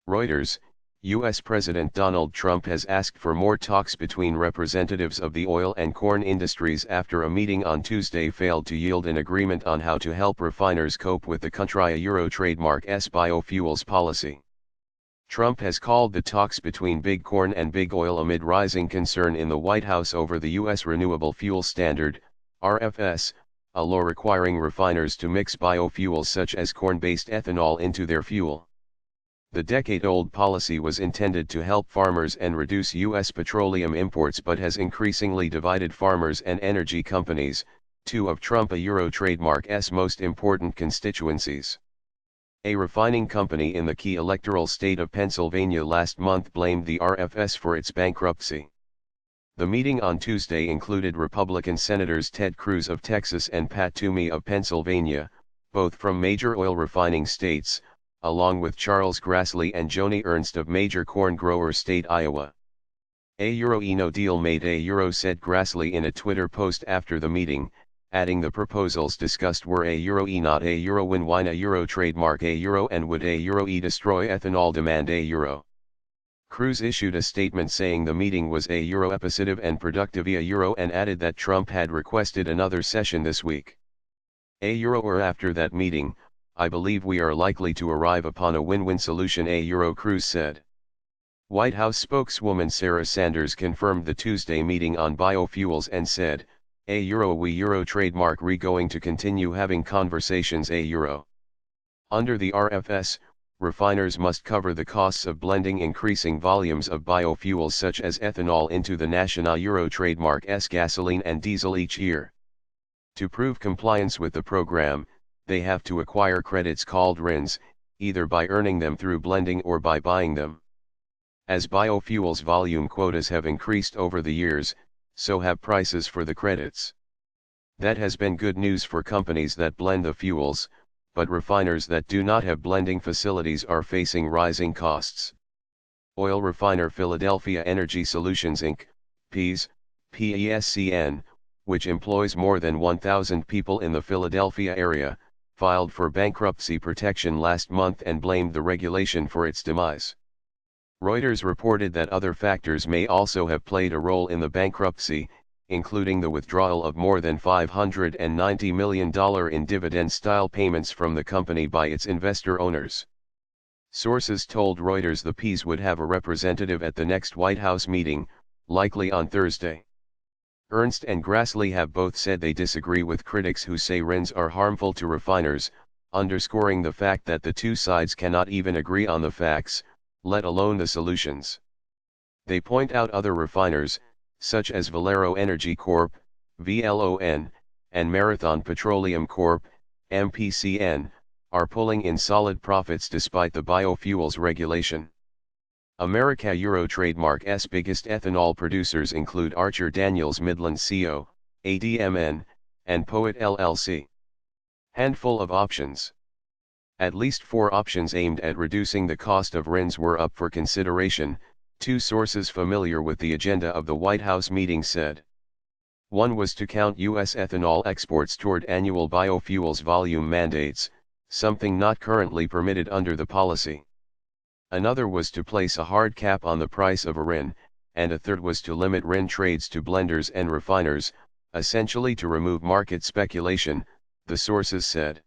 Reuters, U.S. President Donald Trump has asked for more talks between representatives of the oil and corn industries after a meeting on Tuesday failed to yield an agreement on how to help refiners cope with the country's Euro trademark's biofuels policy. Trump has called the talks between Big Corn and Big Oil amid rising concern in the White House over the U.S. Renewable Fuel Standard, RFS, a law requiring refiners to mix biofuels such as corn-based ethanol into their fuel. The decade-old policy was intended to help farmers and reduce U.S. petroleum imports but has increasingly divided farmers and energy companies, two of Trump's Euro trademark's most important constituencies. A refining company in the key electoral state of Pennsylvania last month blamed the RFS for its bankruptcy. The meeting on Tuesday included Republican Senators Ted Cruz of Texas and Pat Toomey of Pennsylvania, both from major oil refining states, along with Charles Grassley and Joni Ernst of major corn grower state Iowa. A Euro no deal made a Euro, said Grassley in a Twitter post after the meeting, adding the proposals discussed were a Euro not a Euro win a Euro trademark a Euro and would a Euro destroy ethanol demand a Euro. Cruz issued a statement saying the meeting was a Euro positive and productive a Euro and added that Trump had requested another session this week. A Euro or after that meeting, I believe we are likely to arrive upon a win-win solution a Euro, Cruz said. White House spokeswoman Sarah Sanders confirmed the Tuesday meeting on biofuels and said, a Euro we Euro trademark re going to continue having conversations a Euro. Under the RFS, refiners must cover the costs of blending increasing volumes of biofuels such as ethanol into the national Euro trademark's gasoline and diesel each year. To prove compliance with the program, they have to acquire credits called RINs, either by earning them through blending or by buying them. As biofuels volume quotas have increased over the years, so have prices for the credits. That has been good news for companies that blend the fuels, but refiners that do not have blending facilities are facing rising costs. Oil refiner Philadelphia Energy Solutions Inc., PESCN, which employs more than 1,000 people in the Philadelphia area, filed for bankruptcy protection last month and blamed the regulation for its demise. Reuters reported that other factors may also have played a role in the bankruptcy, including the withdrawal of more than $590 million in dividend-style payments from the company by its investor owners. Sources told Reuters the Ps would have a representative at the next White House meeting, likely on Thursday. Ernst and Grassley have both said they disagree with critics who say RINs are harmful to refiners, underscoring the fact that the two sides cannot even agree on the facts, let alone the solutions. They point out other refiners, such as Valero Energy Corp., VLON, and Marathon Petroleum Corp., MPCN, are pulling in solid profits despite the biofuels regulation. America Euro trademark's biggest ethanol producers include Archer Daniels Midland Co., ADMN, and Poet LLC. Handful of options. At least 4 options aimed at reducing the cost of RINs were up for consideration, two sources familiar with the agenda of the White House meeting said. One was to count U.S. ethanol exports toward annual biofuels volume mandates, something not currently permitted under the policy. Another was to place a hard cap on the price of a RIN, and a third was to limit RIN trades to blenders and refiners, essentially to remove market speculation, the sources said.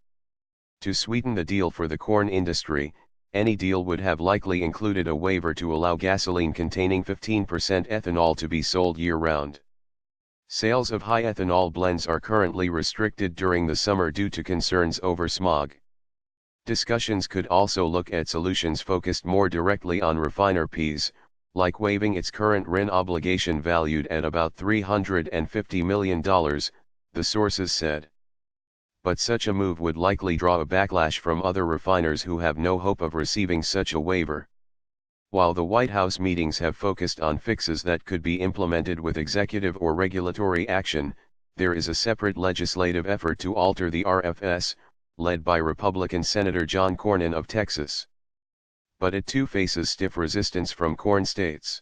To sweeten the deal for the corn industry, any deal would have likely included a waiver to allow gasoline containing 15% ethanol to be sold year-round. Sales of high ethanol blends are currently restricted during the summer due to concerns over smog. Discussions could also look at solutions focused more directly on refiner Ps, like waiving its current RIN obligation valued at about $350 million, the sources said. But such a move would likely draw a backlash from other refiners who have no hope of receiving such a waiver. While the White House meetings have focused on fixes that could be implemented with executive or regulatory action, there is a separate legislative effort to alter the RFS, led by Republican Senator John Cornyn of Texas. But it too faces stiff resistance from corn states.